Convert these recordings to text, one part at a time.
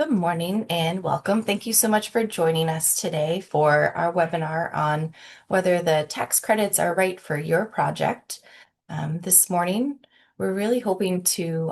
Good morning and welcome. Thank you so much for joining us today for our webinar on whether the tax credits are right for your project. This morning, we're really hoping to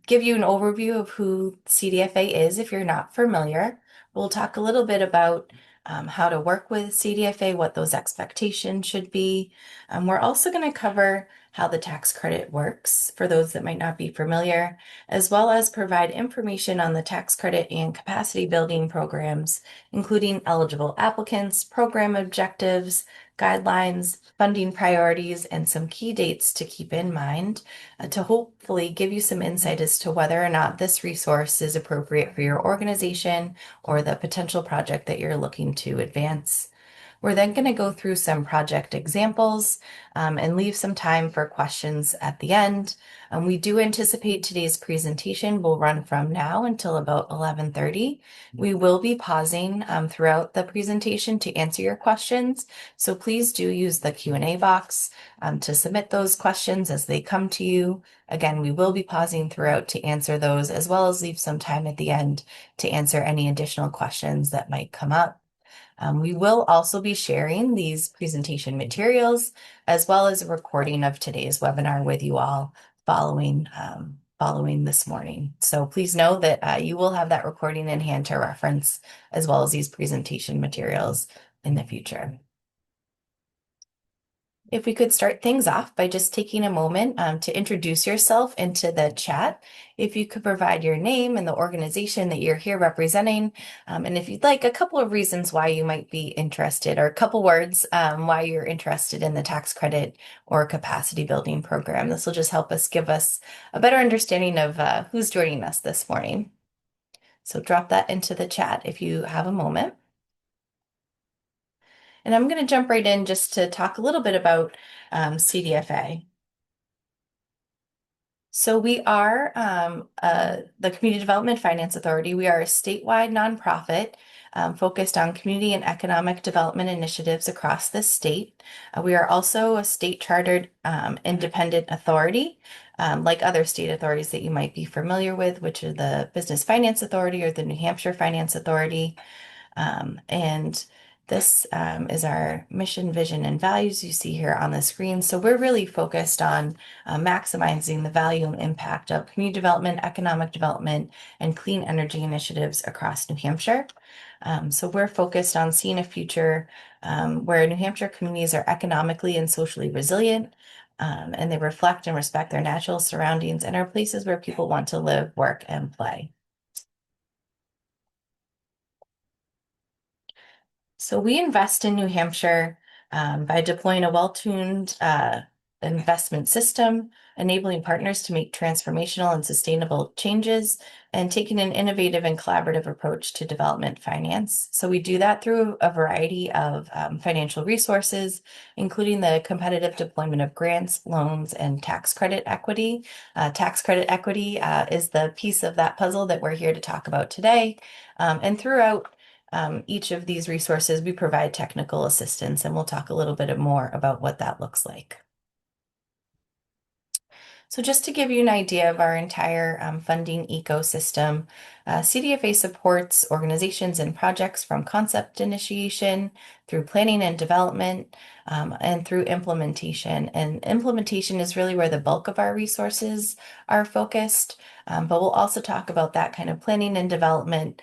give you an overview of who CDFA is if you're not familiar. We'll talk a little bit about how to work with CDFA, what those expectations should be. We're also going to cover how the tax credit works for those that might not be familiar, as well as provide information on the tax credit and capacity building programs, including eligible applicants, program objectives, guidelines, funding priorities, and some key dates to keep in mind to hopefully give you some insight as to whether or not this resource is appropriate for your organization or the potential project that you're looking to advance. We're then going to go through some project examples and leave some time for questions at the end. We do anticipate today's presentation will run from now until about 11:30. We will be pausing throughout the presentation to answer your questions. So please do use the Q&A box to submit those questions as they come to you. Again, we will be pausing throughout to answer those, as well as leave some time at the end to answer any additional questions that might come up. We will also be sharing these presentation materials as well as a recording of today's webinar with you all following this morning. So please know that you will have that recording in hand to reference as well as these presentation materials in the future. If we could start things off by just taking a moment to introduce yourself into the chat. If you could provide your name and the organization that you're here representing, and if you'd like, a couple of reasons why you might be interested, or a couple words why you're interested in the tax credit or capacity building program. This will just help us give us a better understanding of who's joining us this morning. So drop that into the chat if you have a moment. And I'm going to jump right in just to talk a little bit about CDFA. So we are the Community Development Finance Authority. We are a statewide nonprofit focused on community and economic development initiatives across the state. We are also a state chartered independent authority, like other state authorities that you might be familiar with, which are the Business Finance Authority or the New Hampshire Finance Authority. And this is our mission, vision, and values you see here on the screen. So we're really focused on maximizing the value and impact of community development, economic development, and clean energy initiatives across New Hampshire. So we're focused on seeing a future where New Hampshire communities are economically and socially resilient, and they reflect and respect their natural surroundings and are places where people want to live, work, and play. So we invest in New Hampshire by deploying a well-tuned investment system, enabling partners to make transformational and sustainable changes, and taking an innovative and collaborative approach to development finance. So we do that through a variety of financial resources, including the competitive deployment of grants, loans, and tax credit equity. Tax credit equity is the piece of that puzzle that we're here to talk about today. And throughout each of these resources, we provide technical assistance, and we'll talk a little bit more about what that looks like. So just to give you an idea of our entire funding ecosystem, CDFA supports organizations and projects from concept initiation through planning and development and through implementation. And implementation is really where the bulk of our resources are focused. But we'll also talk about that kind of planning and development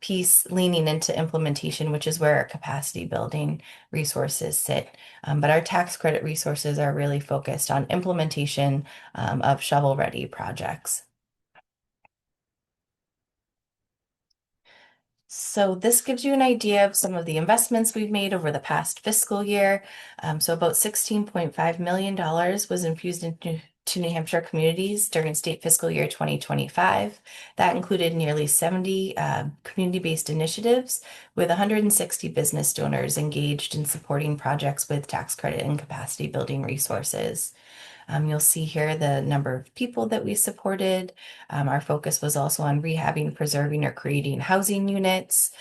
piece leaning into implementation, which is where our capacity building resources sit. But our tax credit resources are really focused on implementation of shovel-ready projects. So this gives you an idea of some of the investments we've made over the past fiscal year. So about $16.5 million was infused into New Hampshire communities during state fiscal year 2025. That included nearly 70 community-based initiatives with 160 business donors engaged in supporting projects with tax credit and capacity building resources. You'll see here the number of people that we supported. Our focus was also on rehabbing, preserving, or creating housing units,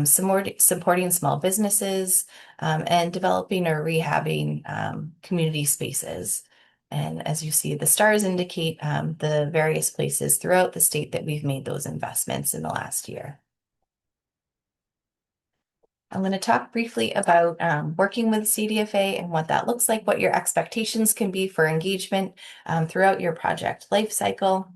supporting small businesses, and developing or rehabbing community spaces. And as you see, the stars indicate the various places throughout the state that we've made those investments in the last year. I'm going to talk briefly about working with CDFA and what that looks like, what your expectations can be for engagement throughout your project lifecycle.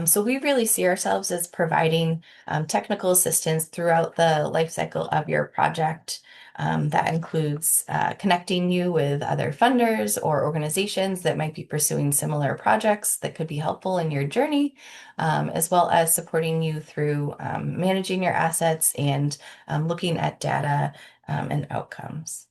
So we really see ourselves as providing technical assistance throughout the life cycle of your project. That includes connecting you with other funders or organizations that might be pursuing similar projects that could be helpful in your journey, as well as supporting you through managing your assets and looking at data and outcomes.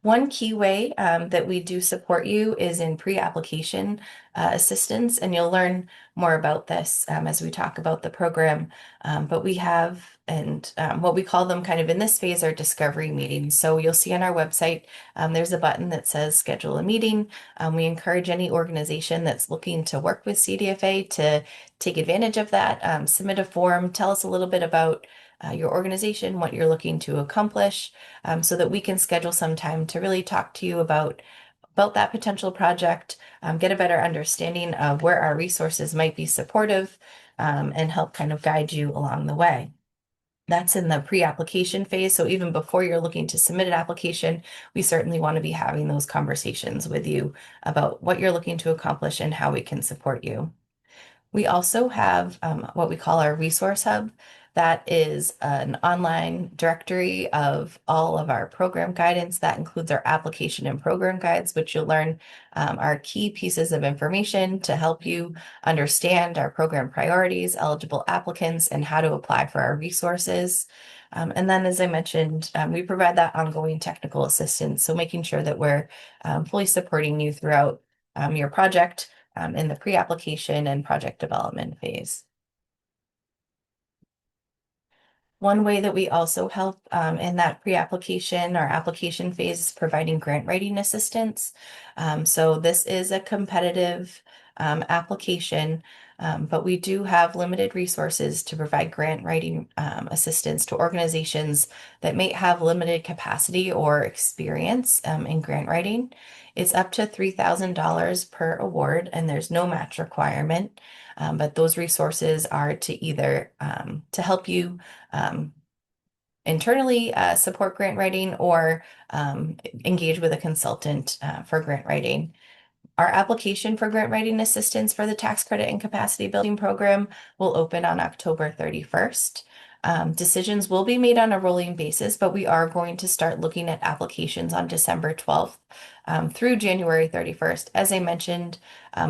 One key way that we do support you is in pre-application assistance, and you'll learn more about this as we talk about the program. But we have, and what we call them kind of in this phase are discovery meetings. So you'll see on our website, there's a button that says schedule a meeting. We encourage any organization that's looking to work with CDFA to take advantage of that, submit a form, tell us a little bit about your organization, what you're looking to accomplish, so that we can schedule some time to really talk to you about that potential project, get a better understanding of where our resources might be supportive, and help kind of guide you along the way. That's in the pre-application phase. So even before you're looking to submit an application, we certainly want to be having those conversations with you about what you're looking to accomplish and how we can support you. We also have what we call our resource hub. That is an online directory of all of our program guidance. That includes our application and program guides, which you'll learn are key pieces of information to help you understand our program priorities, eligible applicants, and how to apply for our resources. And then, as I mentioned, we provide that ongoing technical assistance. So making sure that we're fully supporting you throughout your project in the pre-application and project development phase. One way that we also help in that pre-application or application phase is providing grant writing assistance. So this is a competitive application, but we do have limited resources to provide grant writing assistance to organizations that may have limited capacity or experience in grant writing. It's up to $3,000 per award, and there's no match requirement. But those resources are to either to help you internally support grant writing or engage with a consultant for grant writing. Our application for grant writing assistance for the tax credit and capacity building program will open on October 31st. Decisions will be made on a rolling basis, but we are going to start looking at applications on December 12th through January 31st. As I mentioned,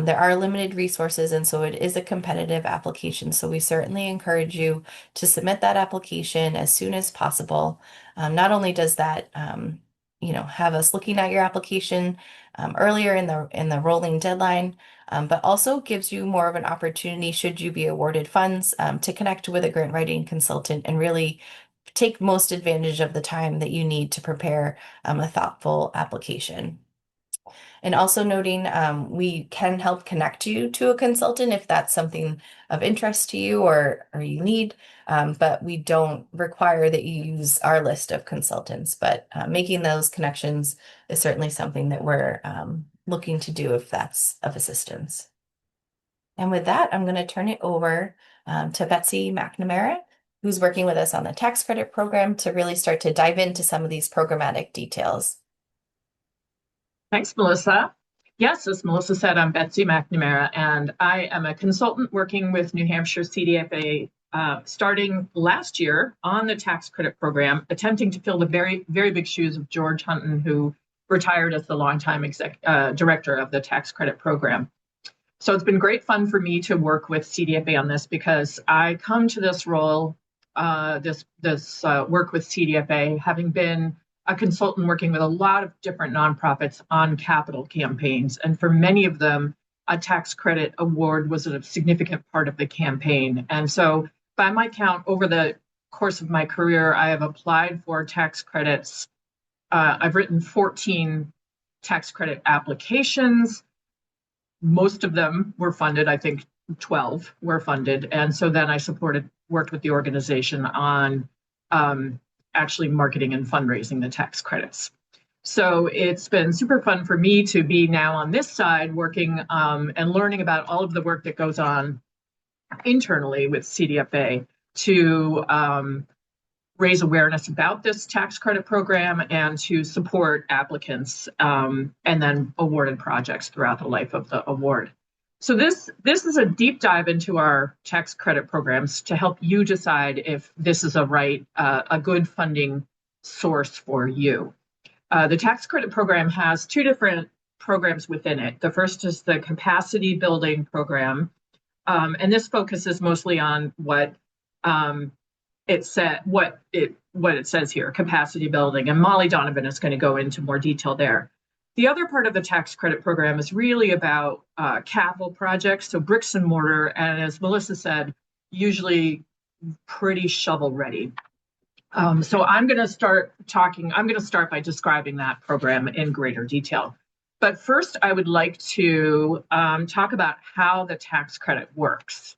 there are limited resources, and so it is a competitive application. So we certainly encourage you to submit that application as soon as possible. Not only does that have us looking at your application earlier in the rolling deadline, but also gives you more of an opportunity, should you be awarded funds, to connect with a grant writing consultant and really take most advantage of the time that you need to prepare a thoughtful application. And also noting, we can help connect you to a consultant if that's something of interest to you or you need, but we don't require that you use our list of consultants. But making those connections is certainly something that we're looking to do if that's of assistance. And with that, I'm going to turn it over to Betsy McNamara, who's working with us on the tax credit program to really start to dive into some of these programmatic details. Thanks, Melissa. Yes, as Melissa said, I'm Betsy McNamara, and I am a consultant working with New Hampshire CDFA starting last year on the tax credit program, attempting to fill the very, very big shoes of George Hunton, who retired as the longtime director of the tax credit program. So it's been great fun for me to work with CDFA on this because I come to this role, this work with CDFA, having been a consultant working with a lot of different nonprofits on capital campaigns. And for many of them, a tax credit award was a significant part of the campaign. And so by my count, over the course of my career, I have applied for tax credits. I've written 14 tax credit applications. Most of them were funded. I think 12 were funded. And so then I worked with the organization on actually marketing and fundraising the tax credits. So it's been super fun for me to be now on this side working and learning about all of the work that goes on internally with CDFA to raise awareness about this tax credit program and to support applicants and then awarded projects throughout the life of the award. So this is a deep dive into our tax credit programs to help you decide if this is a good funding source for you. The tax credit program has two different programs within it. The first is the capacity building program, and this focuses mostly on what it says here, capacity building, and Molly Donovan is going to go into more detail there. The other part of the tax credit program is really about capital projects, so bricks and mortar, and as Melissa said, usually pretty shovel ready. So I'm going to start by describing that program in greater detail. But first, I would like to talk about how the tax credit works.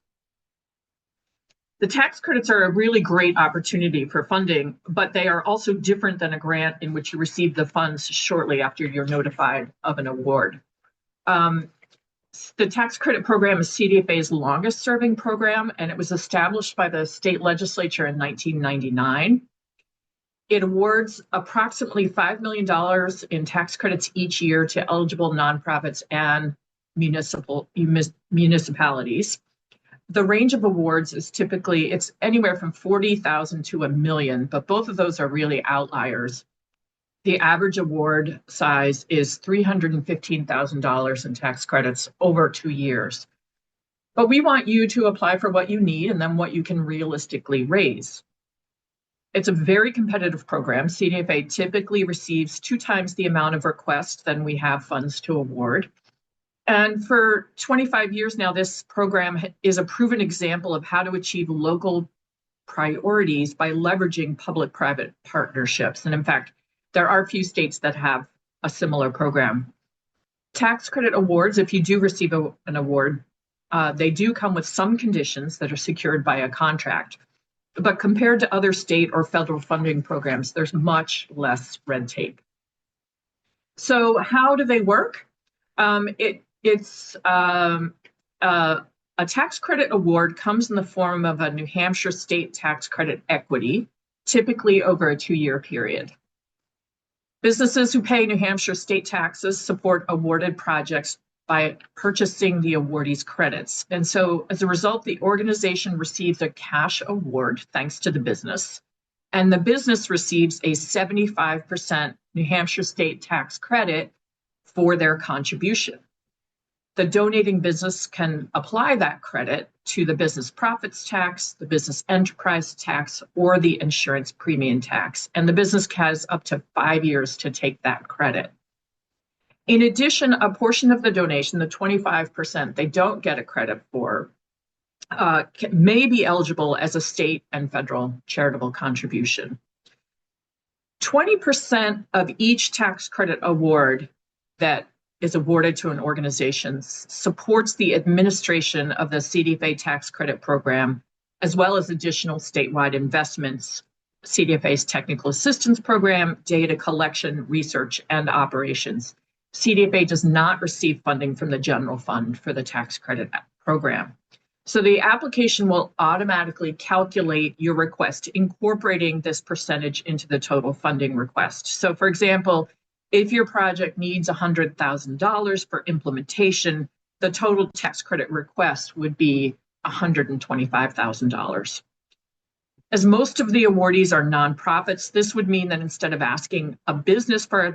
The tax credits are a really great opportunity for funding, but they are also different than a grant in which you receive the funds shortly after you're notified of an award. The tax credit program is CDFA's longest serving program, and it was established by the state legislature in 1999. It awards approximately $5 million in tax credits each year to eligible nonprofits and municipalities. The range of awards is it's anywhere from 40,000 to $1 million, but both of those are really outliers. The average award size is $315,000 in tax credits over 2 years. But we want you to apply for what you need and then what you can realistically raise. It's a very competitive program. CDFA typically receives 2 times the amount of requests than we have funds to award. And for 25 years now, this program is a proven example of how to achieve local priorities by leveraging public-private partnerships. And in fact, there are a few states that have a similar program. Tax credit awards, if you do receive an award, they do come with some conditions that are secured by a contract. But compared to other state or federal funding programs, there's much less red tape. So how do they work? A tax credit award comes in the form of a New Hampshire state tax credit equity, typically over a 2-year period. Businesses who pay New Hampshire state taxes support awarded projects by purchasing the awardee's credits. And so as a result, the organization receives a cash award thanks to the business, and the business receives a 75% New Hampshire state tax credit for their contribution. The donating business can apply that credit to the business profits tax, the business enterprise tax, or the insurance premium tax. And the business has up to 5 years to take that credit. In addition, a portion of the donation, the 25% they don't get a credit for, may be eligible as a state and federal charitable contribution. 20% of each tax credit award that is awarded to an organization supports the administration of the CDFA tax credit program, as well as additional statewide investments, CDFA's technical assistance program, data collection, research, and operations. CDFA does not receive funding from the general fund for the tax credit program. So the application will automatically calculate your request, incorporating this percentage into the total funding request. So for example, if your project needs $100,000 for implementation, the total tax credit request would be $125,000. As most of the awardees are nonprofits, this would mean that instead of asking a business for a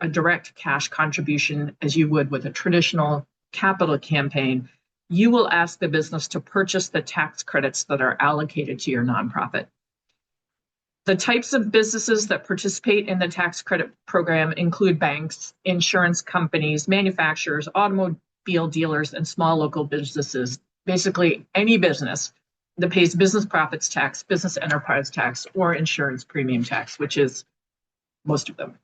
direct cash contribution, as you would with a traditional capital campaign, you will ask the business to purchase the tax credits that are allocated to your nonprofit. The types of businesses that participate in the tax credit program include banks, insurance companies, manufacturers, automobile dealers, and small local businesses. Basically, any business that pays business profits tax, business enterprise tax, or insurance premium tax, which is most of them.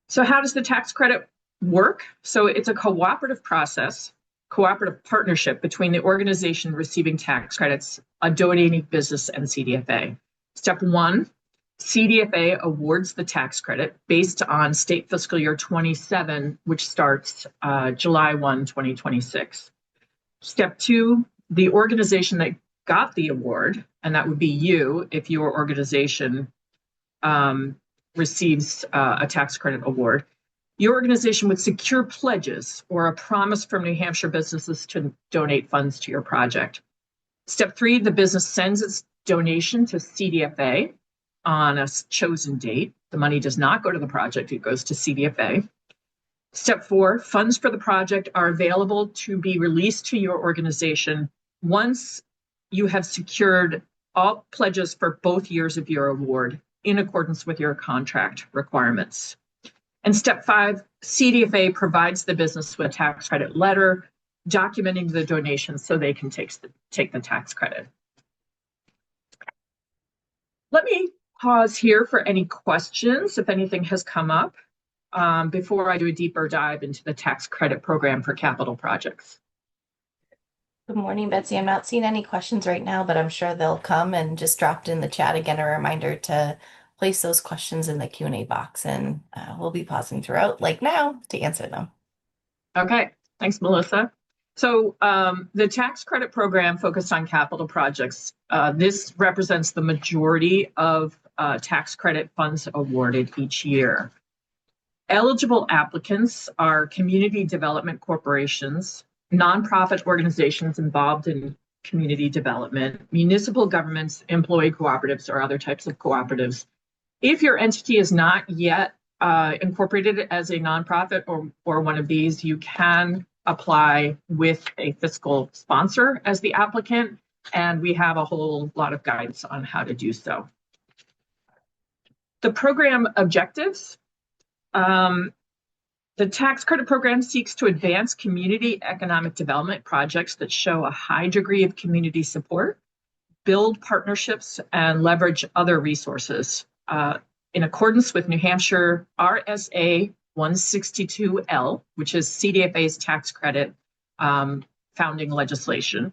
So how does the tax credit work? So it's a cooperative process, cooperative partnership between the organization receiving tax credits, a donating business, and CDFA. Step 1, CDFA awards the tax credit based on state fiscal year 27, which starts July 1, 2026. Step 2, the organization that got the award, and that would be you if your organization receives a tax credit award, your organization would secure pledges or a promise from New Hampshire businesses to donate funds to your project. Step 3, the business sends its donation to CDFA on a chosen date. The money does not go to the project, it goes to CDFA. Step 4, funds for the project are available to be released to your organization once you have secured all pledges for both years of your award in accordance with your contract requirements. And step 5, CDFA provides the business with a tax credit letter documenting the donation so they can take the tax credit. Let me pause here for any questions, if anything has come up, before I do a deeper dive into the tax credit program for capital projects. Good morning, Betsy. I'm not seeing any questions right now, but I'm sure they'll come, and just dropped in the chat again a reminder to place those questions in the Q&A box, and we'll be pausing throughout, like now, to answer them. Okay, thanks, Melissa. So the tax credit program focused on capital projects. This represents the majority of tax credit funds awarded each year. Eligible applicants are community development corporations, nonprofit organizations involved in community development, municipal governments, employee cooperatives, or other types of cooperatives. If your entity is not yet incorporated as a nonprofit or one of these, you can apply with a fiscal sponsor as the applicant, and we have a whole lot of guidance on how to do so. The program objectives. The tax credit program seeks to advance community economic development projects that show a high degree of community support, build partnerships, and leverage other resources in accordance with New Hampshire RSA 162L, which is CDFA's tax credit founding legislation.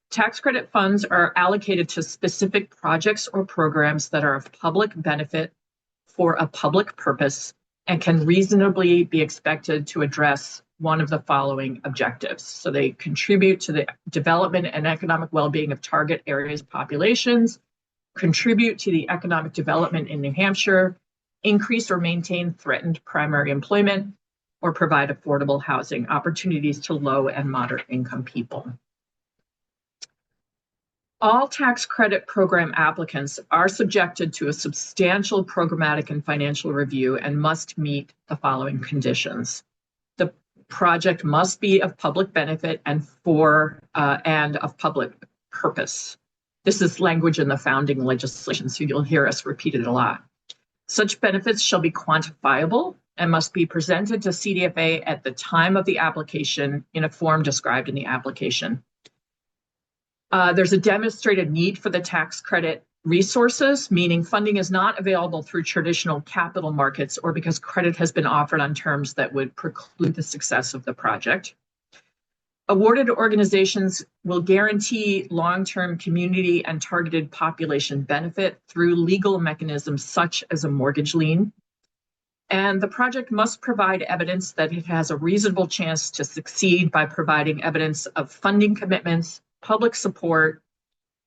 Tax credit funds are allocated to specific projects or programs that are of public benefit for a public purpose and can reasonably be expected to address one of the following objectives. So they contribute to the development and economic well-being of target areas of populations, contribute to the economic development in New Hampshire, increase or maintain threatened primary employment, or provide affordable housing opportunities to low and moderate income people. All tax credit program applicants are subjected to a substantial programmatic and financial review and must meet the following conditions. The project must be of public benefit and of public purpose. This is language in the founding legislation, so you'll hear us repeat it a lot. Such benefits shall be quantifiable and must be presented to CDFA at the time of the application in a form described in the application. There's a demonstrated need for the tax credit resources, meaning funding is not available through traditional capital markets or because credit has been offered on terms that would preclude the success of the project. Awarded organizations will guarantee long-term community and targeted population benefit through legal mechanisms such as a mortgage lien. And the project must provide evidence that it has a reasonable chance to succeed by providing evidence of funding commitments, public support,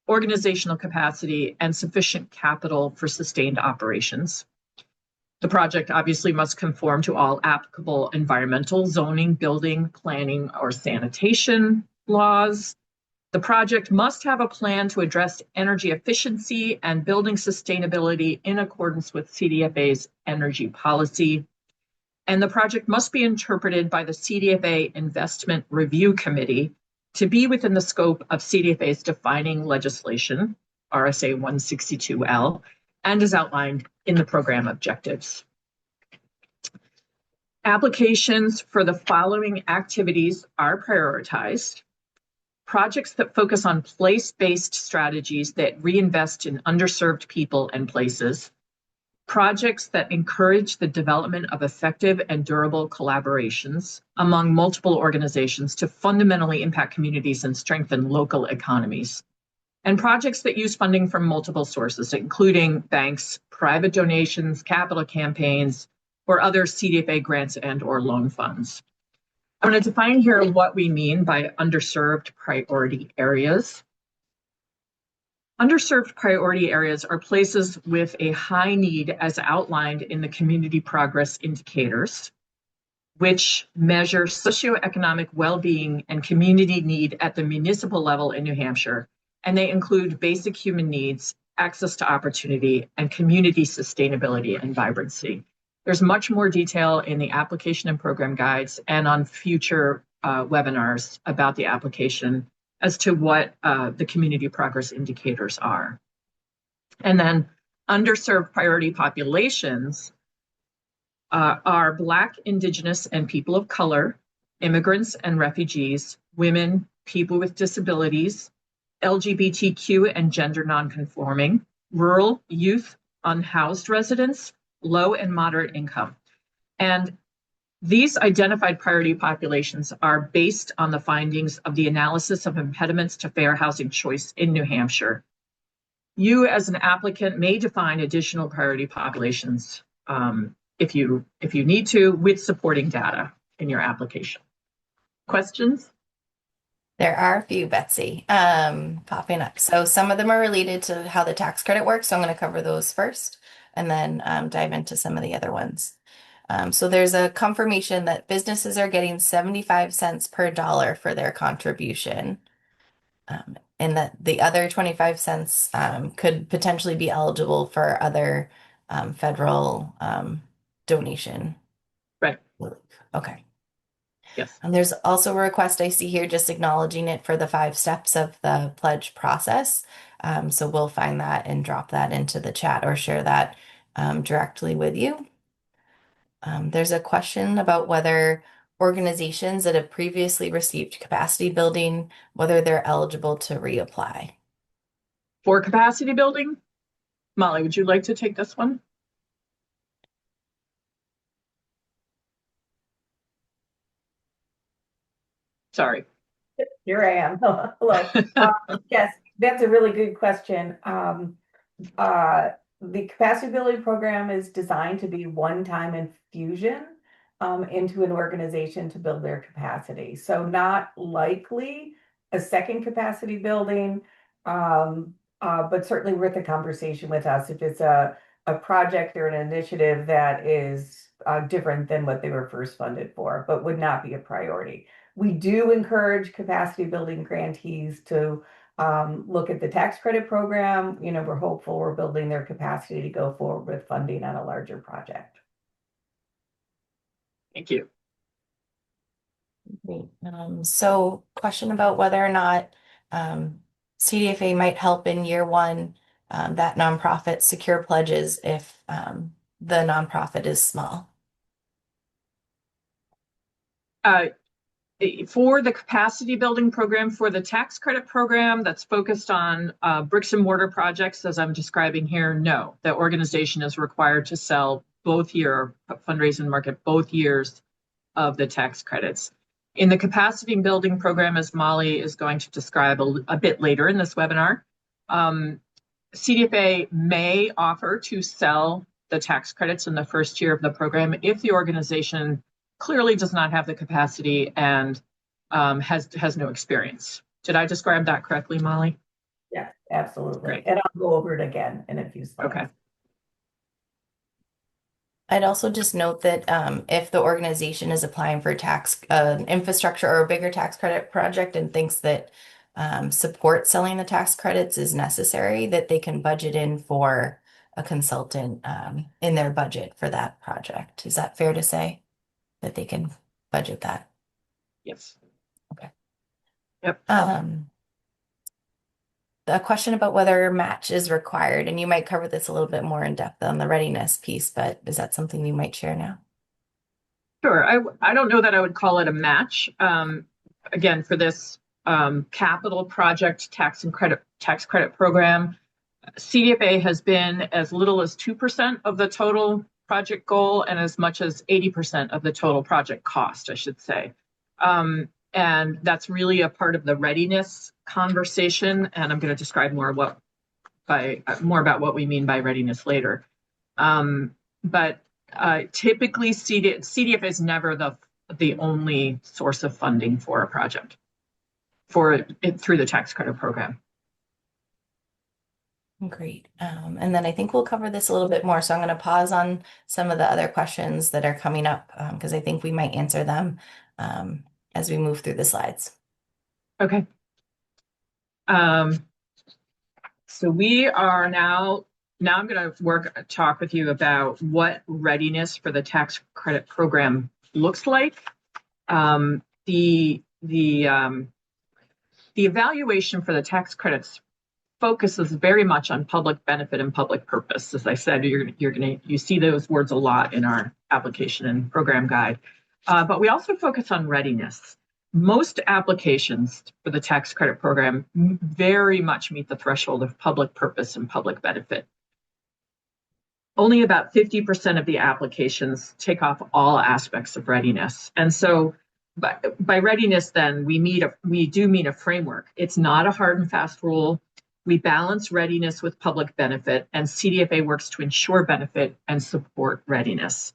organizational capacity, and sufficient capital for sustained operations. The project obviously must conform to all applicable environmental, zoning, building, planning, or sanitation laws. The project must have a plan to address energy efficiency and building sustainability in accordance with CDFA's energy policy. And the project must be interpreted by the CDFA Investment Review Committee to be within the scope of CDFA's defining legislation, RSA 162L, and is outlined in the program objectives. Applications for the following activities are prioritized. Projects that focus on place-based strategies that reinvest in underserved people and places. Projects that encourage the development of effective and durable collaborations among multiple organizations to fundamentally impact communities and strengthen local economies. and projects that use funding from multiple sources, including banks, private donations, capital campaigns, or other CDFA grants and or loan funds. I'm going to define here what we mean by underserved priority areas. Underserved priority areas are places with a high need as outlined in the community progress indicators, which measure socioeconomic well-being and community need at the municipal level in New Hampshire. And they include basic human needs, access to opportunity, and community sustainability and vibrancy. There's much more detail in the application and program guides and on future webinars about the application as to what the community progress indicators are. And then underserved priority populations are Black, Indigenous, and people of color, immigrants and refugees, women, people with disabilities, LGBTQ and gender nonconforming, rural, youth, unhoused residents, low and moderate income. And these identified priority populations are based on the findings of the analysis of impediments to fair housing choice in New Hampshire. You as an applicant may define additional priority populations if you need to, with supporting data in your application. Questions? There are a few, Betsy, popping up. So some of them are related to how the tax credit works. So I'm going to cover those first and then dive into some of the other ones. So there's a confirmation that businesses are getting 75 cents per dollar for their contribution. And that the other 25 cents could potentially be eligible for other federal donation. Right. Okay. Yes. And there's also a request I see here just acknowledging it for the 5 steps of the pledge process. So we'll find that and drop that into the chat or share that directly with you. There's a question about whether organizations that have previously received capacity building, whether they're eligible to reapply. For capacity building, Molly, would you like to take this one? Sorry. Here I am. Hello. Yes, that's a really good question. The capacity building program is designed to be one-time infusion into an organization to build their capacity. So not likely a second capacity building, but certainly worth a conversation with us if it's a project or an initiative that is different than what they were first funded for, but would not be a priority. We do encourage capacity building grantees to look at the tax credit program. You know, we're hopeful we're building their capacity to go forward with funding on a larger project. Thank you. Great. So question about whether or not CDFA might help in year one that nonprofit secure pledges if the nonprofit is small. For the capacity building program, for the tax credit program that's focused on bricks and mortar projects, as I'm describing here, no, the organization is required to sell both year fundraise and market both years of the tax credits. In the capacity building program, as Molly is going to describe a bit later in this webinar, CDFA may offer to sell the tax credits in the first year of the program if the organization clearly does not have the capacity and has no experience. Did I describe that correctly, Molly? Yes, absolutely. Great. And I'll go over it again in a few slides. Okay. I'd also just note that if the organization is applying for tax infrastructure or a bigger tax credit project and thinks that support selling the tax credits is necessary, that they can budget in for a consultant in their budget for that project. Is that fair to say that they can budget that? Yes. Okay. Yep. A question about whether match is required, and you might cover this a little bit more in depth on the readiness piece, but is that something you might share now? Sure. I don't know that I would call it a match. Again, for this capital project tax credit program, CDFA has been as little as 2% of the total project goal and as much as 80% of the total project cost, I should say. And that's really a part of the readiness conversation. And I'm going to describe more about what we mean by readiness later. But typically CDFA is never the only source of funding for a project through the tax credit program. Great. And then I think we'll cover this a little bit more. So I'm going to pause on some of the other questions that are coming up because I think we might answer them as we move through the slides. Okay. So we are now I'm going to talk with you about what readiness for the tax credit program looks like. The evaluation for the tax credits focuses very much on public benefit and public purpose. As I said, you see those words a lot in our application and program guide. But we also focus on readiness. Most applications for the tax credit program very much meet the threshold of public purpose and public benefit. Only about 50% of the applications take off all aspects of readiness. And so by readiness, then we do mean a framework. It's not a hard and fast rule. We balance readiness with public benefit, and CDFA works to ensure benefit and support readiness.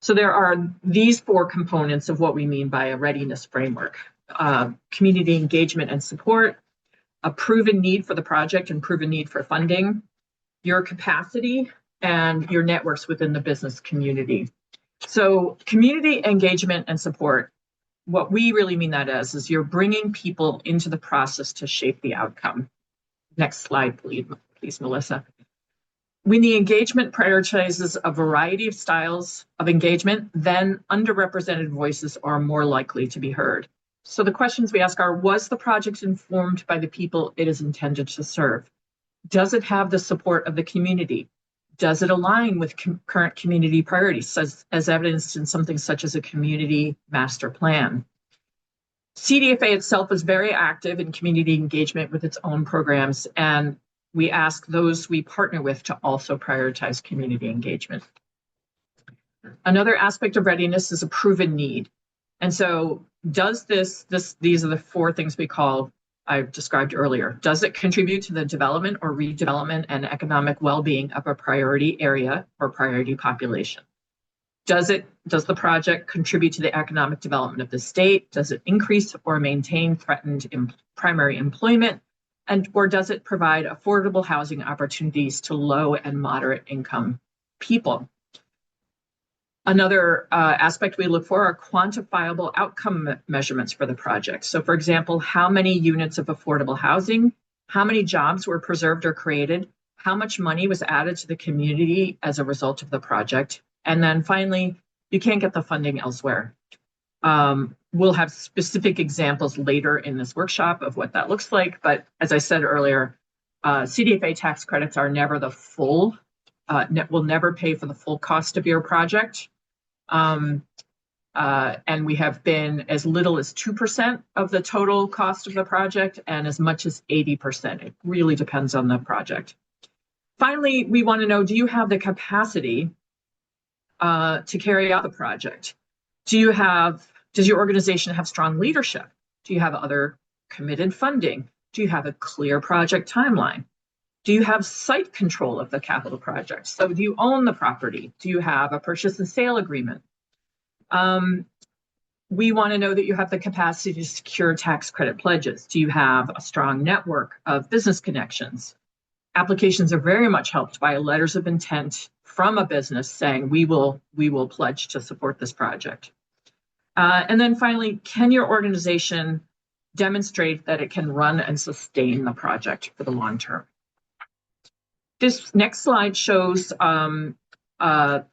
So there are these four components of what we mean by a readiness framework: community engagement and support, a proven need for the project and proven need for funding, your capacity, and your networks within the business community. So community engagement and support, what we really mean that as is you're bringing people into the process to shape the outcome. Next slide, please, Melissa. When the engagement prioritizes a variety of styles of engagement, then underrepresented voices are more likely to be heard. So the questions we ask are, was the project informed by the people it is intended to serve? Does it have the support of the community? Does it align with current community priorities, as evidenced in something such as a community master plan? CDFA itself is very active in community engagement with its own programs, and we ask those we partner with to also prioritize community engagement. Another aspect of readiness is a proven need. And so these are the four things I've described earlier. Does it contribute to the development or redevelopment and economic well-being of a priority area or priority population? Does the project contribute to the economic development of the state? Does it increase or maintain threatened primary employment? Or does it provide affordable housing opportunities to low and moderate income people? Another aspect we look for are quantifiable outcome measurements for the project. So for example, how many units of affordable housing, how many jobs were preserved or created, how much money was added to the community as a result of the project. And then finally, you can't get the funding elsewhere. We'll have specific examples later in this workshop of what that looks like. But as I said earlier, CDFA tax credits are never the full, will never pay for the full cost of your project. And we have been as little as 2% of the total cost of the project and as much as 80%. It really depends on the project. Finally, we want to know, do you have the capacity to carry out the project? Does your organization have strong leadership? Do you have other committed funding? Do you have a clear project timeline? Do you have site control of the capital project? So do you own the property? Do you have a purchase and sale agreement? We want to know that you have the capacity to secure tax credit pledges. Do you have a strong network of business connections? Applications are very much helped by letters of intent from a business saying we will pledge to support this project. And then finally, can your organization demonstrate that it can run and sustain the project for the long term? This next slide shows a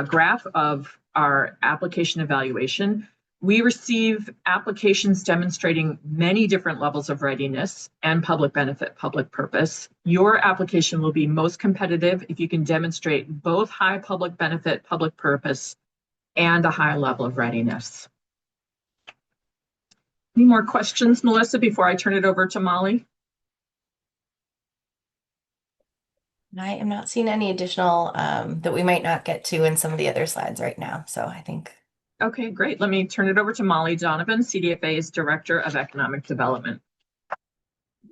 graph of our application evaluation. We receive applications demonstrating many different levels of readiness and public benefit, public purpose. Your application will be most competitive if you can demonstrate both high public benefit, public purpose, and a high level of readiness. Any more questions, Melissa, before I turn it over to Molly? I am not seeing any additional that we might not get to in some of the other slides right now. So I think Okay, great. Let me turn it over to Molly Donovan, CDFA's Director of Economic Development.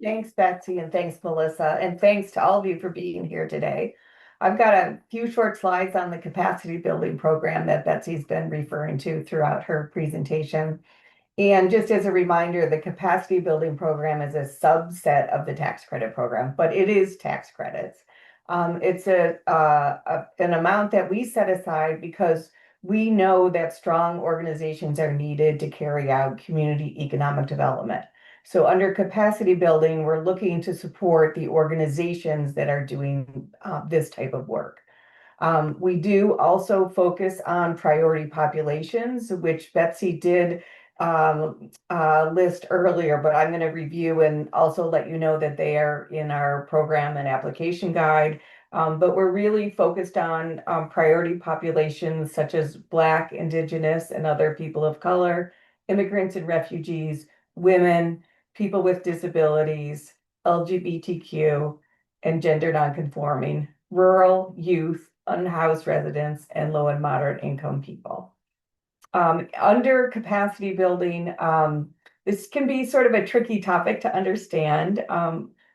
Thanks, Betsy, and thanks, Melissa, and thanks to all of you for being here today. I've got a few short slides on the capacity building program that Betsy's been referring to throughout her presentation. And just as a reminder, the capacity building program is a subset of the tax credit program, but it is tax credits. It's an amount that we set aside because we know that strong organizations are needed to carry out community economic development. So under capacity building, we're looking to support the organizations that are doing this type of work. We do also focus on priority populations, which Betsy did list earlier, but I'm going to review and also let you know that they are in our program and application guide. But we're really focused on priority populations such as Black, Indigenous, and other people of color, immigrants and refugees, women, people with disabilities, LGBTQ, and gender nonconforming, rural, youth, unhoused residents, and low and moderate income people. Under capacity building, this can be sort of a tricky topic to understand.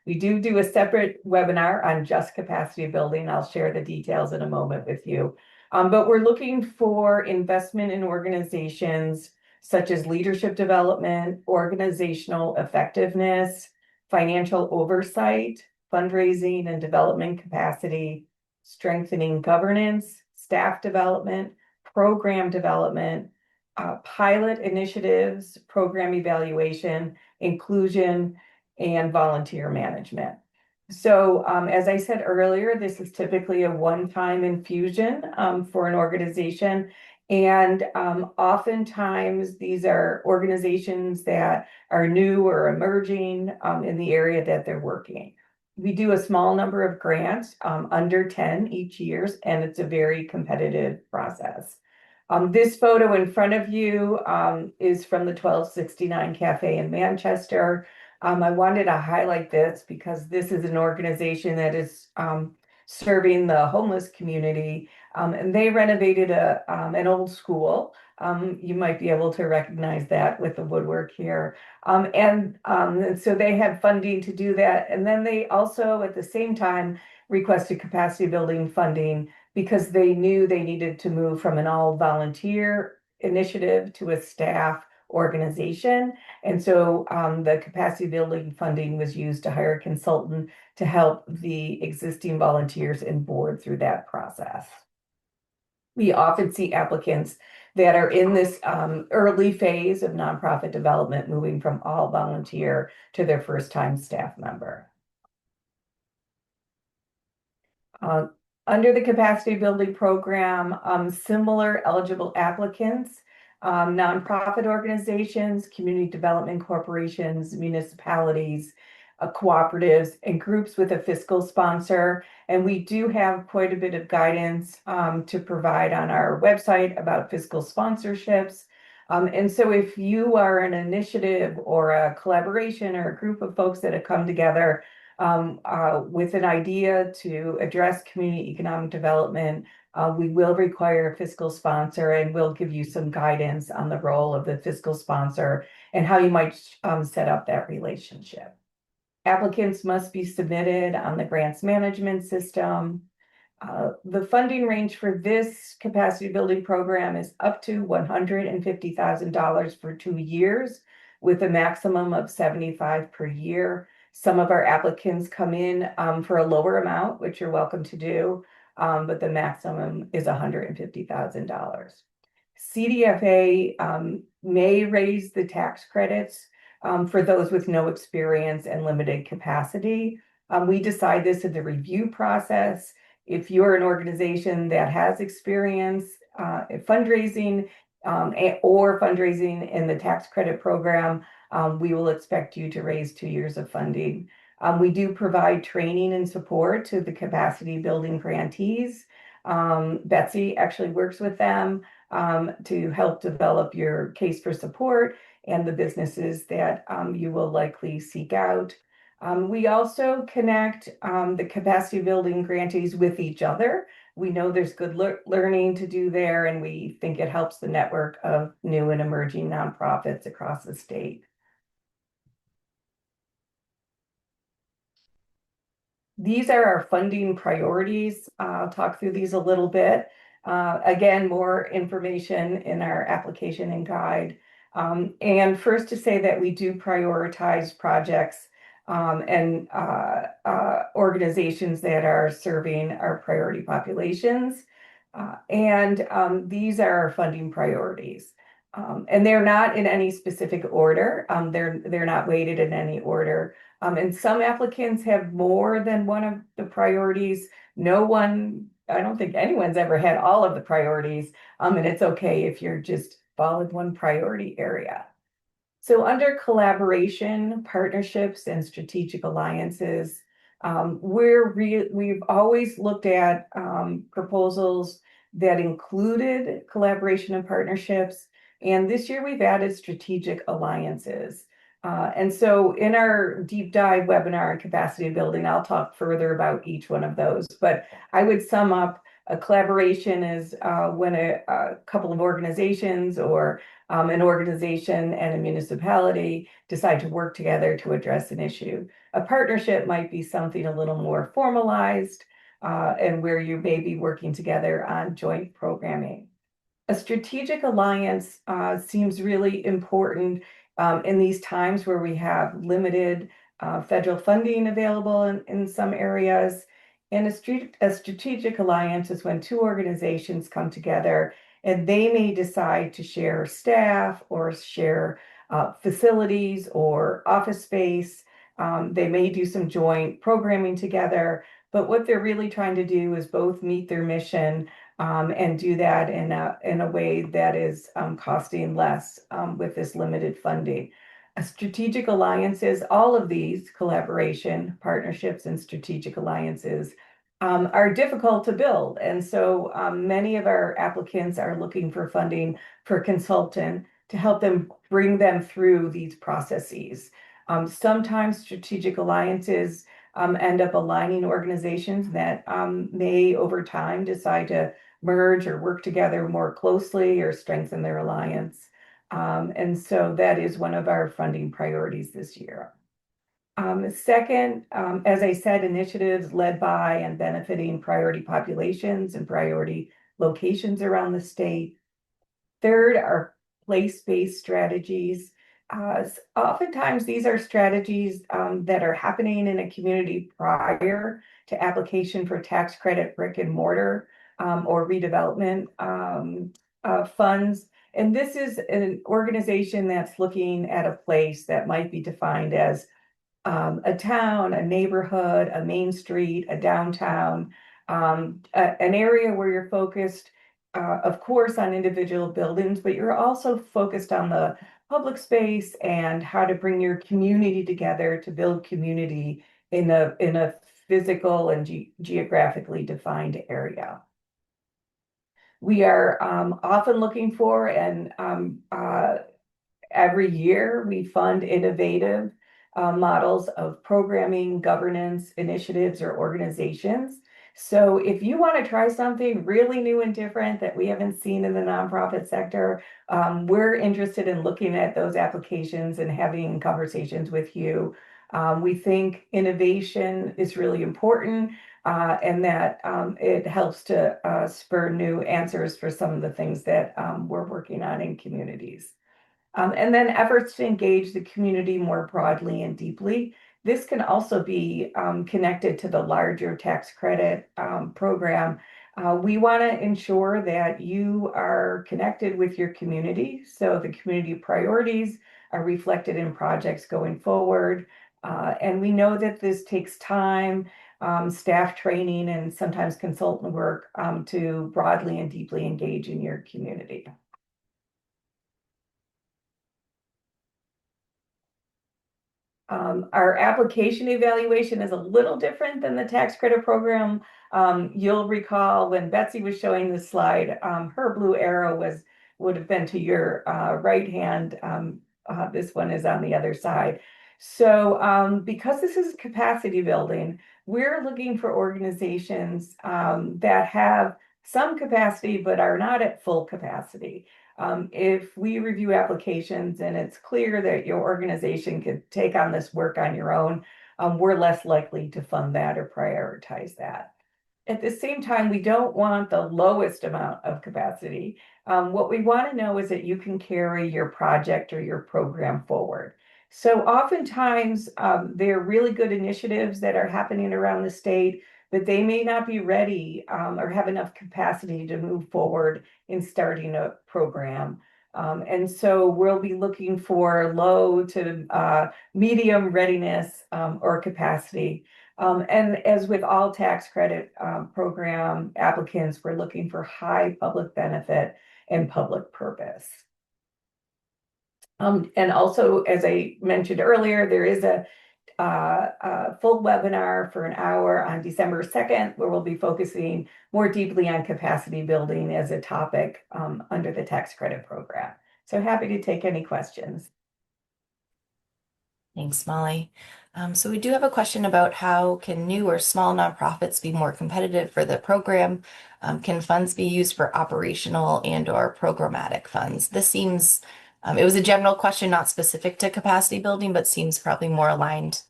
We do a separate webinar on just capacity building. I'll share the details in a moment with you. But we're looking for investment in organizations such as leadership development, organizational effectiveness, financial oversight, fundraising and development capacity, strengthening governance, staff development, program development, pilot initiatives, program evaluation, inclusion, and volunteer management. So as I said earlier, this is typically a one-time infusion for an organization. And oftentimes these are organizations that are new or emerging in the area that they're working. We do a small number of grants, under 10 each year, and it's a very competitive process. This photo in front of you is from the 1269 Cafe in Manchester. I wanted to highlight this because this is an organization that is serving the homeless community, and they renovated an old school. You might be able to recognize that with the woodwork here. And so they had funding to do that. And then they also, at the same time, requested capacity building funding because they knew they needed to move from an all volunteer initiative to a staff organization. And so the capacity building funding was used to hire a consultant to help the existing volunteers and board through that process. We often see applicants that are in this early phase of nonprofit development, moving from all volunteer to their first time staff member. Under the capacity building program, similar eligible applicants, nonprofit organizations, community development corporations, municipalities, cooperatives, and groups with a fiscal sponsor. And we do have quite a bit of guidance to provide on our website about fiscal sponsorships. And so if you are an initiative or a collaboration or a group of folks that have come together with an idea to address community economic development, we will require a fiscal sponsor, and we'll give you some guidance on the role of the fiscal sponsor and how you might set up that relationship. Applicants must be submitted on the grants management system. The funding range for this capacity building program is up to $150,000 for 2 years, with a maximum of $75,000 per year. Some of our applicants come in for a lower amount, which you're welcome to do, but the maximum is $150,000. CDFA may raise the tax credits for those with no experience and limited capacity. We decide this in the review process. If you're an organization that has experience fundraising or fundraising in the tax credit program, we will expect you to raise 2 years of funding. We do provide training and support to the capacity building grantees. Betsy actually works with them to help develop your case for support and the businesses that you will likely seek out. We also connect the capacity building grantees with each other. We know there's good learning to do there, and we think it helps the network of new and emerging nonprofits across the state. These are our funding priorities. I'll talk through these a little bit. Again, more information in our application and guide. And first to say that we do prioritize projects and organizations that are serving our priority populations. These are our funding priorities. And they're not in any specific order. They're not weighted in any order. And some applicants have more than one of the priorities. I don't think anyone's ever had all of the priorities. And it's okay if you're just followed one priority area. So under collaboration, partnerships, and strategic alliances, we've always looked at proposals that included collaboration and partnerships. And this year we've added strategic alliances. And so in our deep dive webinar on capacity building, I'll talk further about each one of those. But I would sum up a collaboration is when a couple of organizations or an organization and a municipality decide to work together to address an issue. A partnership might be something a little more formalized and where you may be working together on joint programming. A strategic alliance seems really important in these times where we have limited federal funding available in some areas. And a strategic alliance is when two organizations come together and they may decide to share staff or share facilities or office space. They may do some joint programming together, but what they're really trying to do is both meet their mission and do that in a way that is costing less with this limited funding. Strategic alliances, all of these collaboration, partnerships, and strategic alliances are difficult to build. And so many of our applicants are looking for funding for consultant to help them bring them through these processes. Sometimes strategic alliances end up aligning organizations that may over time decide to merge or work together more closely or strengthen their alliance. And so that is one of our funding priorities this year. Second, as I said, initiatives led by and benefiting priority populations and priority locations around the state. Third are place-based strategies. Oftentimes, these are strategies that are happening in a community prior to application for tax credit brick and mortar or redevelopment funds. And this is an organization that's looking at a place that might be defined as a town, a neighborhood, a main street, a downtown, an area where you're focused, of course, on individual buildings, but you're also focused on the public space and how to bring your community together to build community in a physical and geographically defined area. We are often looking for, and every year we fund innovative models of programming, governance, initiatives, or organizations. So if you want to try something really new and different that we haven't seen in the nonprofit sector, we're interested in looking at those applications and having conversations with you. We think innovation is really important and that it helps to spur new answers for some of the things that we're working on in communities. And then efforts to engage the community more broadly and deeply. This can also be connected to the larger tax credit program. We want to ensure that you are connected with your community, so the community priorities are reflected in projects going forward. And we know that this takes time, staff training, and sometimes consultant work to broadly and deeply engage in your community. Our application evaluation is a little different than the tax credit program. You'll recall when Betsy was showing this slide, her blue arrow would have been to your right hand. This one is on the other side. So because this is capacity building, we're looking for organizations that have some capacity but are not at full capacity. If we review applications and it's clear that your organization could take on this work on your own, we're less likely to fund that or prioritize that. At the same time, we don't want the lowest amount of capacity. What we want to know is that you can carry your project or your program forward. So oftentimes, there are really good initiatives that are happening around the state, but they may not be ready or have enough capacity to move forward in starting a program. And so we'll be looking for low to medium readiness or capacity. And as with all tax credit program applicants, we're looking for high public benefit and public purpose. And also, as I mentioned earlier, there is a full webinar for an hour on December 2nd, where we'll be focusing more deeply on capacity building as a topic under the tax credit program. So happy to take any questions. Thanks, Molly. So we do have a question about how can new or small nonprofits be more competitive for the program? Can funds be used for operational and or programmatic funds? This seems, it was a general question, not specific to capacity building, but seems probably more aligned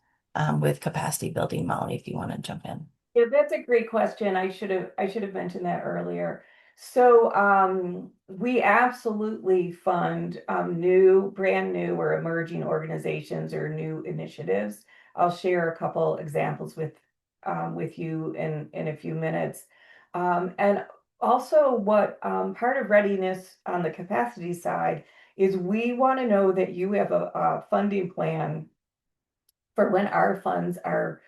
with capacity building. Molly, if you want to jump in. Yeah, that's a great question. I should have mentioned that earlier. So we absolutely fund brand new or emerging organizations or new initiatives. I'll share a couple examples with you in a few minutes. And also what part of readiness on the capacity side is we want to know that you have a funding plan for when our funds are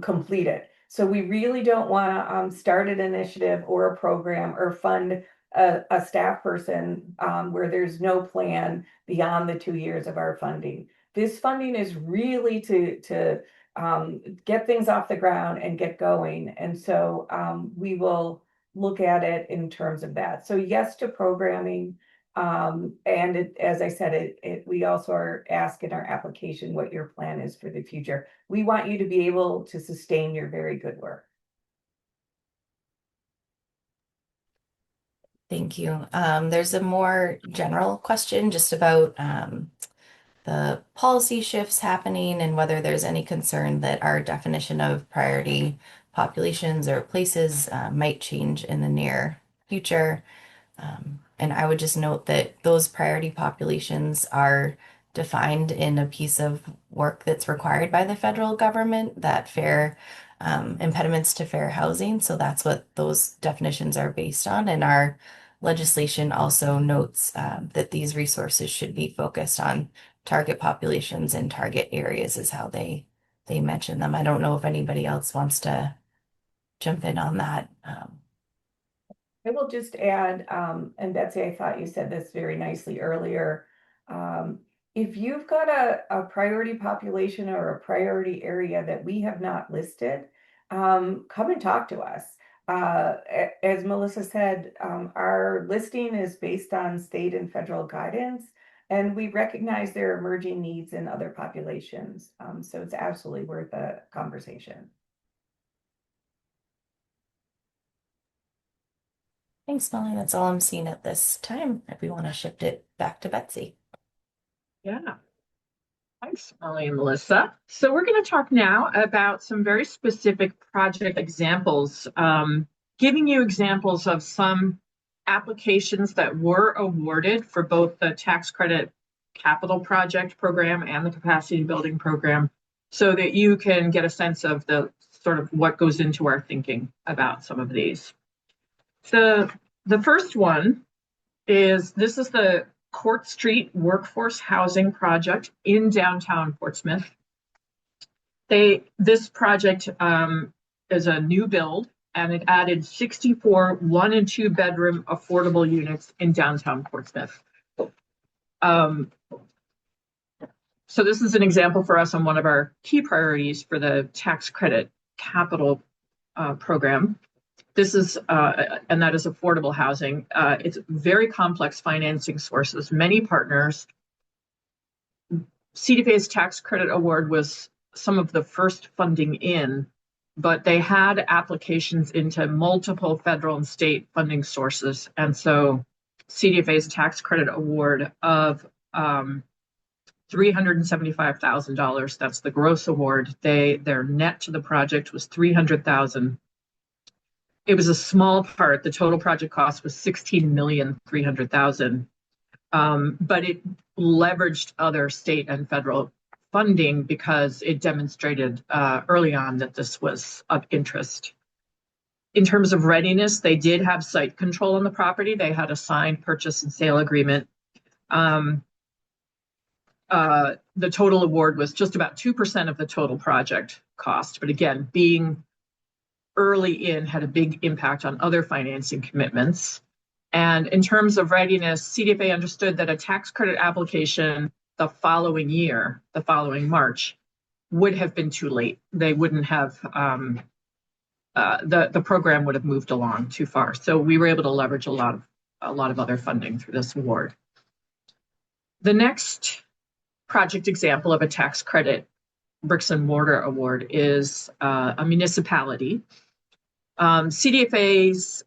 completed. So we really don't want to start an initiative or a program or fund a staff person where there's no plan beyond the 2 years of our funding. This funding is really to get things off the ground and get going. And so we will look at it in terms of that. So yes to programming. And as I said, we also are asked in our application what your plan is for the future. We want you to be able to sustain your very good work. Thank you. There's a more general question just about the policy shifts happening and whether there's any concern that our definition of priority populations or places might change in the near future. And I would just note that those priority populations are defined in a piece of work that's required by the federal government, that fair impediments to fair housing. So that's what those definitions are based on. And our legislation also notes that these resources should be focused on target populations and target areas is how they mention them. I don't know if anybody else wants to jump in on that. I will just add, and Betsy, I thought you said this very nicely earlier. If you've got a priority population or a priority area that we have not listed, come and talk to us. As Melissa said, our listing is based on state and federal guidance, and we recognize there are emerging needs in other populations. So it's absolutely worth a conversation. Thanks, Molly. That's all I'm seeing at this time. If we want to shift it back to Betsy. Yeah. Thanks, Molly and Melissa. So we're going to talk now about some very specific project examples, giving you examples of some applications that were awarded for both the tax credit capital project program and the capacity building program, so that you can get a sense of the sort of what goes into our thinking about some of these. The first one is, this is the Court Street Workforce Housing Project in downtown Portsmouth. This project is a new build, and it added 64 1- and 2-bedroom affordable units in downtown Portsmouth. So this is an example for us on one of our key priorities for the tax credit capital program. This is, and that is affordable housing. It's very complex financing sources, many partners, CDFA's tax credit award was some of the first funding in, but they had applications into multiple federal and state funding sources. And so CDFA's tax credit award of $375,000, that's the gross award. Their net to the project was $300,000. It was a small part. The total project cost was $16,300,000. But it leveraged other state and federal funding because it demonstrated early on that this was of interest. In terms of readiness, they did have site control on the property. They had a signed purchase and sale agreement. The total award was just about 2% of the total project cost. But again, being early in had a big impact on other financing commitments. And in terms of readiness, CDFA understood that a tax credit application the following year, the following March, would have been too late. They wouldn't have, the program would have moved along too far. So we were able to leverage a lot of other funding through this award. The next project example of a tax credit bricks and mortar award is a municipality. CDFA's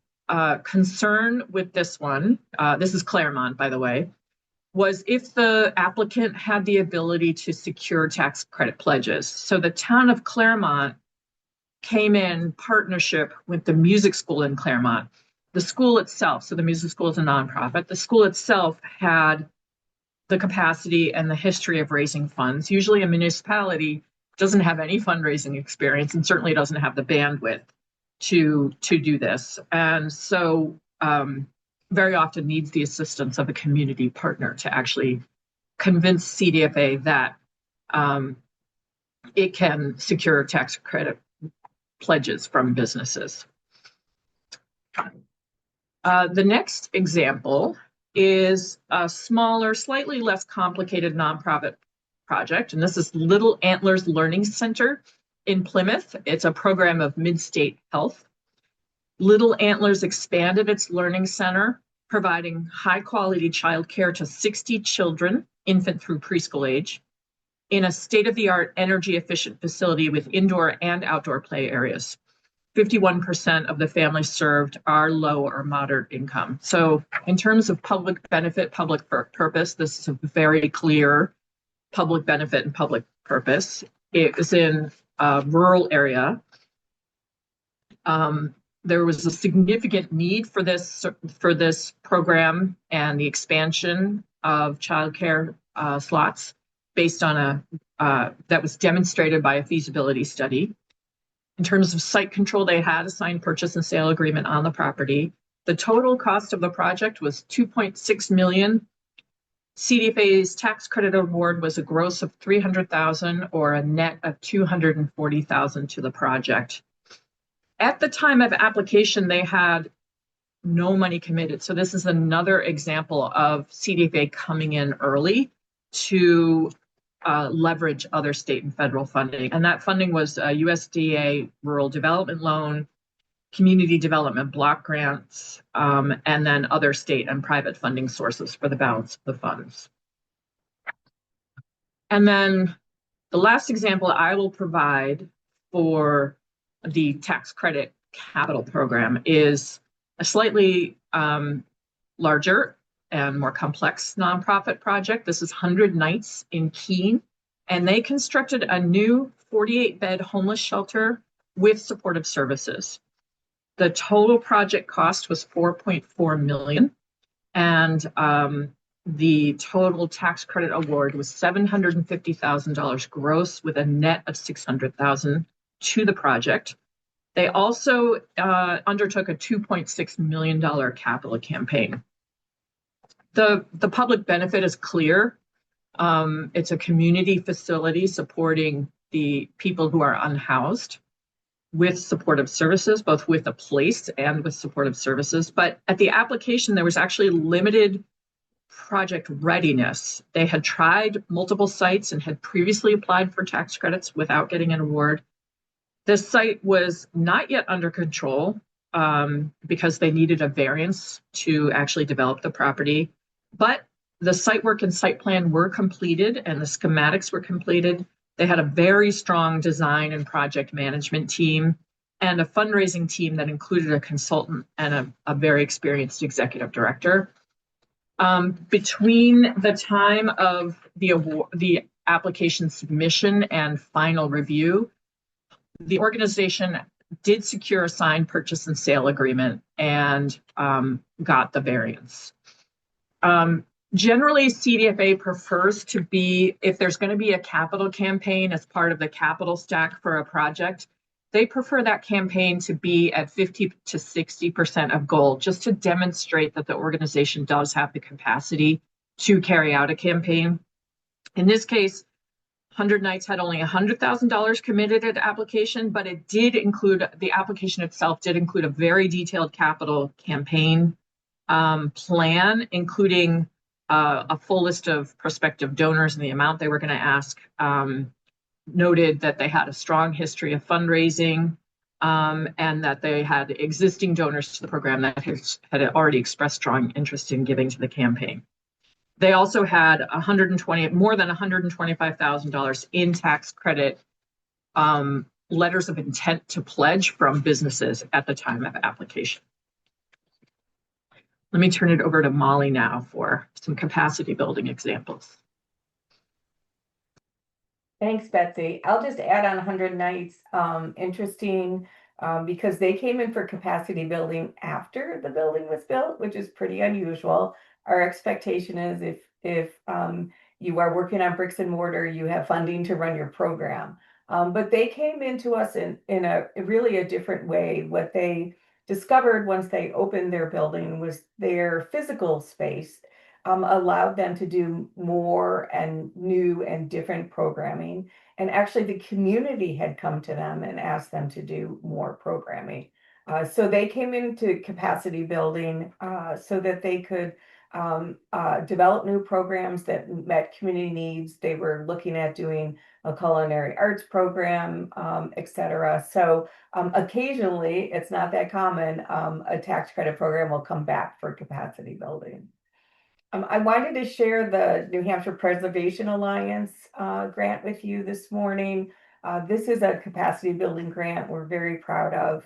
concern with this one, this is Claremont, by the way, was if the applicant had the ability to secure tax credit pledges. So the town of Claremont came in partnership with the music school in Claremont. The school itself, so the music school is a nonprofit, the school itself had the capacity and the history of raising funds. Usually a municipality doesn't have any fundraising experience and certainly doesn't have the bandwidth to do this. And so very often needs the assistance of a community partner to actually convince CDFA that it can secure tax credit pledges from businesses. The next example is a smaller, slightly less complicated nonprofit project, and this is Little Antlers Learning Center in Plymouth. It's a program of Mid-State Health. Little Antlers expanded its learning center, providing high-quality childcare to 60 children, infant through preschool age, in a state-of-the-art, energy-efficient facility with indoor and outdoor play areas. 51% of the families served are low or moderate income. So in terms of public benefit, public purpose, this is a very clear public benefit and public purpose. It was in a rural area. There was a significant need for this program and the expansion of childcare slots based on that was demonstrated by a feasibility study. In terms of site control, they had a signed purchase and sale agreement on the property. The total cost of the project was $2.6 million. CDFA's tax credit award was a gross of $300,000 or a net of $240,000 to the project. At the time of application, they had no money committed. So this is another example of CDFA coming in early to leverage other state and federal funding. And that funding was a USDA rural development loan, community development block grants, and then other state and private funding sources for the balance of the funds. And then the last example I will provide for the tax credit capital program is a slightly larger and more complex nonprofit project. This is 100 Nights in Keene, and they constructed a new 48-bed homeless shelter with supportive services. The total project cost was $4.4 million, and the total tax credit award was $750,000 gross with a net of $600,000 to the project. They also undertook a $2.6 million capital campaign. The public benefit is clear. It's a community facility supporting the people who are unhoused with supportive services, both with a place and with supportive services. But at the application, there was actually limited project readiness. They had tried multiple sites and had previously applied for tax credits without getting an award. This site was not yet under control because they needed a variance to actually develop the property. But the site work and site plan were completed and the schematics were completed. They had a very strong design and project management team and a fundraising team that included a consultant and a very experienced executive director. Between the time of the application submission and final review, the organization did secure a signed purchase and sale agreement and got the variance. Generally, CDFA prefers to be, if there's going to be a capital campaign as part of the capital stack for a project, they prefer that campaign to be at 50 to 60% of goal, just to demonstrate that the organization does have the capacity to carry out a campaign. In this case, 100 Nights had only $100,000 committed at application, but it did include, the application itself did include a very detailed capital campaign plan, including a full list of prospective donors and the amount they were going to ask. Noted that they had a strong history of fundraising and that they had existing donors to the program that had already expressed strong interest in giving to the campaign. They also had more than $125,000 in tax credit letters of intent to pledge from businesses at the time of application. Let me turn it over to Molly now for some capacity building examples. Thanks, Betsy. I'll just add on 100 Nights. Interesting because they came in for capacity building after the building was built, which is pretty unusual. Our expectation is if you are working on bricks and mortar, you have funding to run your program. But they came into us in a really a different way. What they discovered once they opened their building was their physical space allowed them to do more and new and different programming. And actually the community had come to them and asked them to do more programming. So they came into capacity building so that they could develop new programs that met community needs. They were looking at doing a culinary arts program, etc. So occasionally, it's not that common, a tax credit program will come back for capacity building. I wanted to share the New Hampshire Preservation Alliance grant with you this morning. This is a capacity building grant we're very proud of.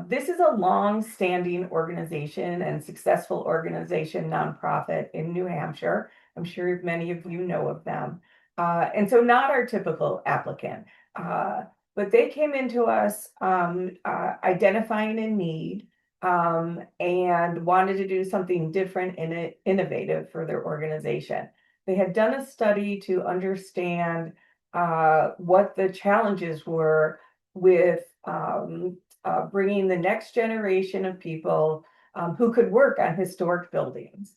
This is a long-standing organization and successful organization, nonprofit in New Hampshire. I'm sure many of you know of them. And so not our typical applicant, but they came into us identifying a need and wanted to do something different and innovative for their organization. They had done a study to understand what the challenges were with bringing the next generation of people who could work on historic buildings.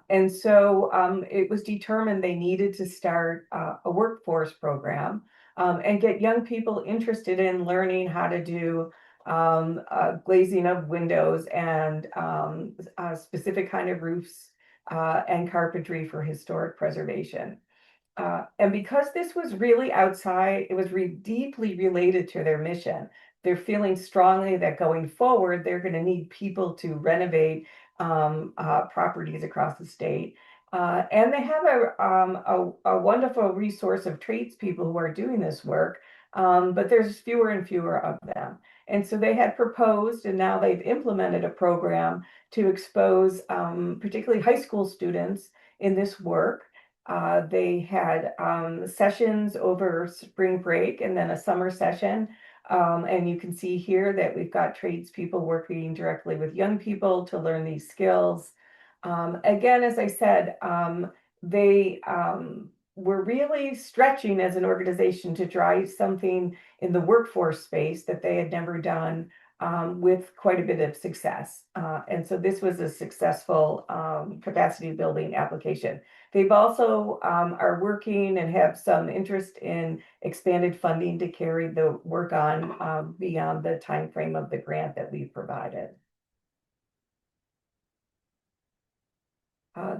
And so it was determined they needed to start a workforce program and get young people interested in learning how to do glazing of windows and a specific kind of roofs and carpentry for historic preservation. And because this was really outside, it was deeply related to their mission. They're feeling strongly that going forward, they're going to need people to renovate properties across the state. And they have a wonderful resource of tradespeople who are doing this work, but there's fewer and fewer of them. And so they had proposed, and now they've implemented a program to expose particularly high school students in this work. They had sessions over spring break and then a summer session. And you can see here that we've got tradespeople working directly with young people to learn these skills. Again, as I said, they were really stretching as an organization to try something in the workforce space that they had never done with quite a bit of success. And so this was a successful capacity building application. They've also are working and have some interest in expanded funding to carry the work on beyond the time frame of the grant that we provided.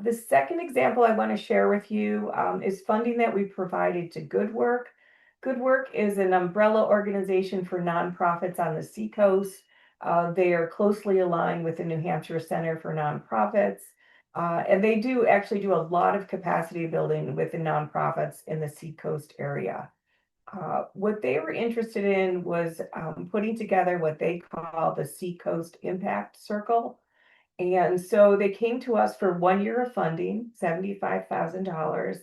The second example I want to share with you is funding that we provided to Good Work. Good Work is an umbrella organization for nonprofits on the Seacoast. They are closely aligned with the New Hampshire Center for Nonprofits. And they do actually do a lot of capacity building with the nonprofits in the Seacoast area. What they were interested in was putting together what they call the Seacoast Impact Circle. And so they came to us for 1 year of funding, $75,000.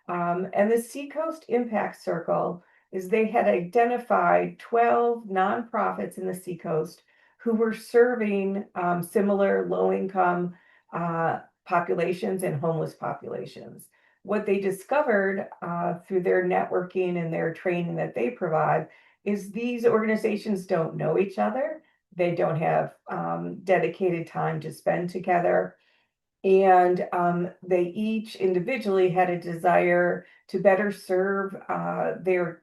And the Seacoast Impact Circle is they had identified 12 nonprofits in the Seacoast who were serving similar low-income populations and homeless populations. What they discovered through their networking and their training that they provide is these organizations don't know each other. They don't have dedicated time to spend together. And they each individually had a desire to better serve their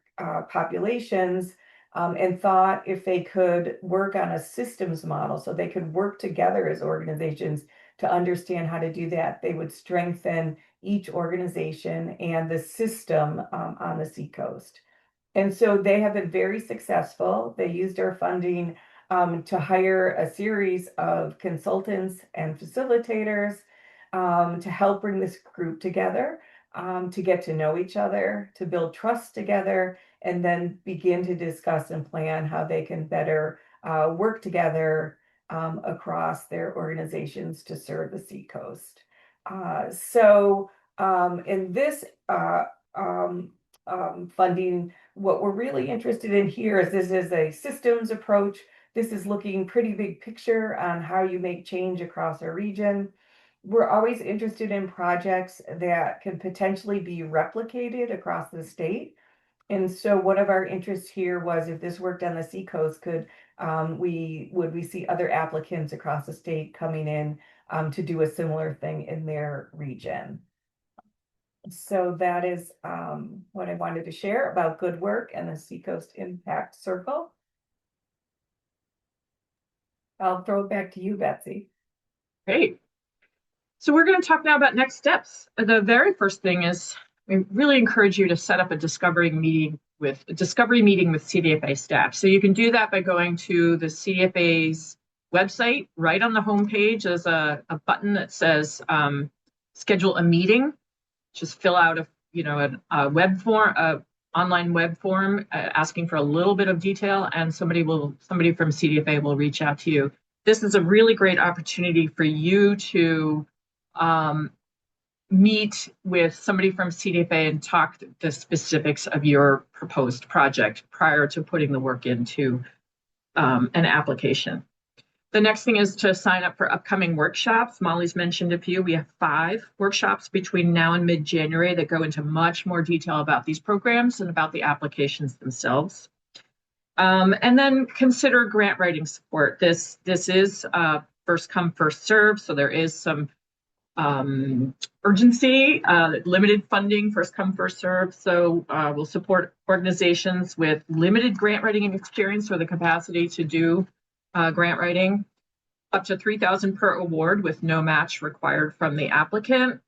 populations, and thought if they could work on a systems model, so they could work together as organizations to understand how to do that, they would strengthen each organization and the system on the Seacoast. And so they have been very successful. They used our funding to hire a series of consultants and facilitators to help bring this group together, to get to know each other, to build trust together, and then begin to discuss and plan how they can better work together across their organizations to serve the Seacoast. In this funding, what we're really interested in here is this is a systems approach. This is looking pretty big picture on how you make change across our region. We're always interested in projects that can potentially be replicated across the state. And so one of our interests here was if this worked on the Seacoast, would we see other applicants across the state coming in to do a similar thing in their region? So that is what I wanted to share about good work and the Seacoast Impact Circle. I'll throw it back to you, Betsy. Great. So we're going to talk now about next steps. The very first thing is we really encourage you to set up a discovery meeting with CDFA staff. So you can do that by going to the CDFA's website. Right on the homepage is a button that says schedule a meeting. Just fill out a web form, online web form asking for a little bit of detail, and somebody from CDFA will reach out to you. This is a really great opportunity for you to meet with somebody from CDFA and talk the specifics of your proposed project prior to putting the work into an application. The next thing is to sign up for upcoming workshops. Molly's mentioned a few. We have 5 workshops between now and mid-January that go into much more detail about these programs and about the applications themselves. And then consider grant writing support. This is first come, first serve, so there is some urgency, limited funding, first come, first serve. So we'll support organizations with limited grant writing experience or the capacity to do grant writing, up to $3,000 per award with no match required from the applicant.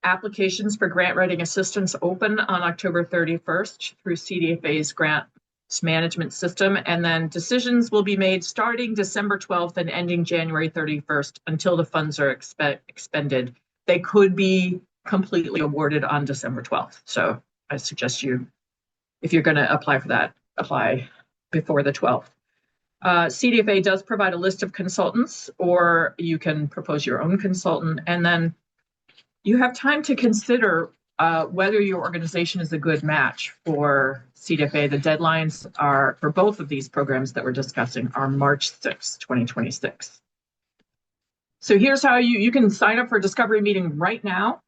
Applications for grant writing assistance open on October 31st through CDFA's grants management system, and then decisions will be made starting December 12th and ending January 31st until the funds are expended. They could be completely awarded on December 12th. So I suggest you, if you're going to apply for that, apply before the 12th. CDFA does provide a list of consultants, or you can propose your own consultant, and then you have time to consider whether your organization is a good match for CDFA. The deadlines are for both of these programs that we're discussing are March 6, 2026. So here's how you can sign up for a discovery meeting right now.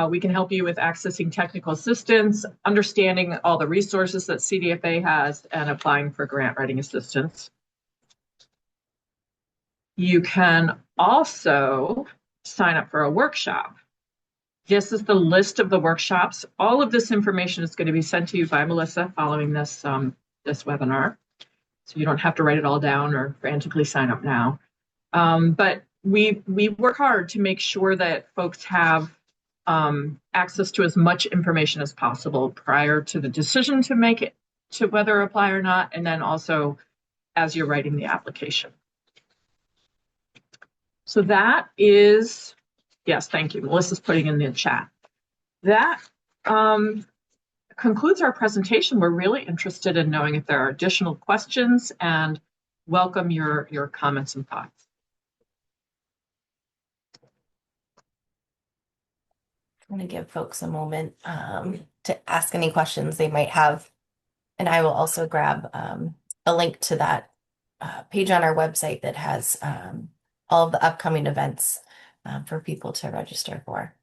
We can help you with accessing technical assistance, understanding all the resources that CDFA has, and applying for grant writing assistance. You can also sign up for a workshop. This is the list of the workshops. All of this information is going to be sent to you by Melissa following this webinar. So you don't have to write it all down or frantically sign up now. But we work hard to make sure that folks have access to as much information as possible prior to the decision to make it to whether apply or not, and then also as you're writing the application. So that is Yes, thank you. Melissa's putting in the chat. That concludes our presentation. We're really interested in knowing if there are additional questions and welcome your comments and thoughts. I'm going to give folks a moment to ask any questions they might have. And I will also grab a link to that page on our website that has all of the upcoming events for people to register for.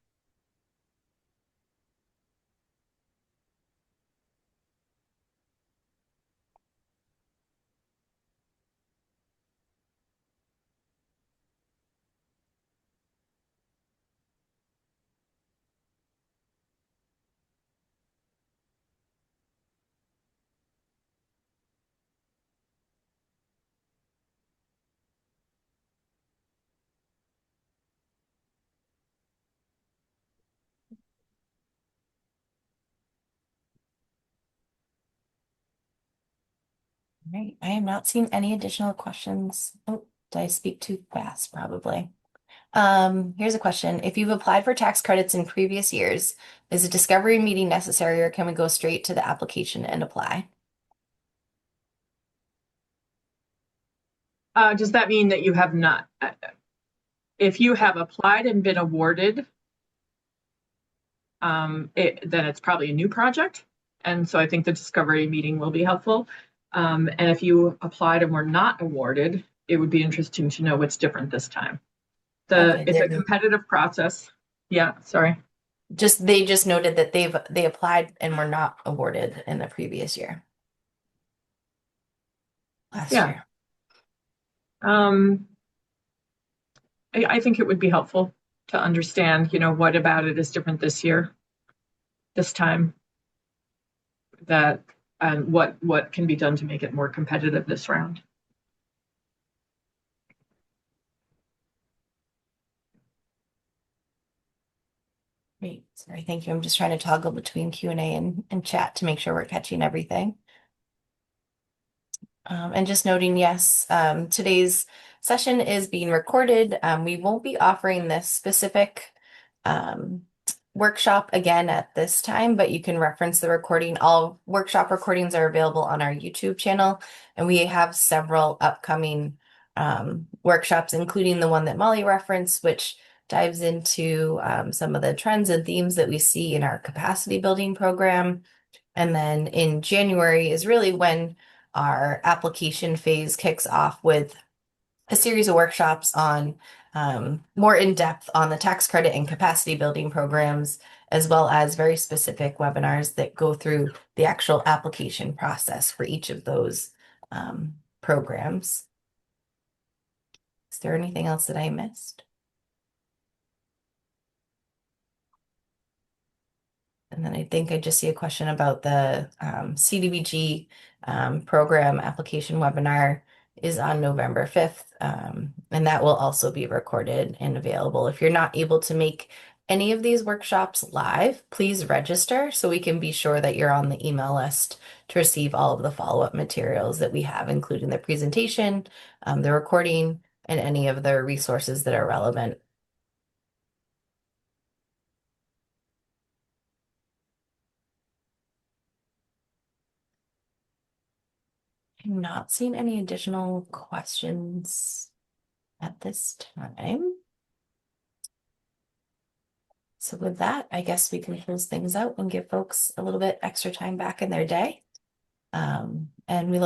All right, I am not seeing any additional questions. Oh, did I speak too fast? Probably. Here's a question. If you've applied for tax credits in previous years, is a discovery meeting necessary or can we go straight to the application and apply? Does that mean that you have not? If you have applied and been awarded, then it's probably a new project. And so I think the discovery meeting will be helpful. And if you applied and were not awarded, it would be interesting to know what's different this time. It's a competitive process. Yeah, sorry. They just noted that they applied and were not awarded in the previous year. Last year. I think it would be helpful to understand, what about it is different this year, this time, and what can be done to make it more competitive this round. Great. Sorry, thank you. I'm just trying to toggle between Q&A and chat to make sure we're catching everything. And just noting, yes, today's session is being recorded. We won't be offering this specific workshop again at this time, but you can reference the recording. All workshop recordings are available on our YouTube channel, and we have several upcoming workshops, including the one that Molly referenced, which dives into some of the trends and themes that we see in our capacity building program. And then in January is really when our application phase kicks off with a series of workshops on more in depth on the tax credit and capacity building programs, as well as very specific webinars that go through the actual application process for each of those programs. Is there anything else that I missed? And then I think I just see a question about the CDBG program application webinar is on November 5th. And that will also be recorded and available. If you're not able to make any of these workshops live, please register so we can be sure that you're on the email list to receive all of the follow-up materials that we have, including the presentation, the recording, and any of the resources that are relevant. I'm not seeing any additional questions at this time. So with that, I guess we can close things out and give folks a little bit extra time back in their day. And we look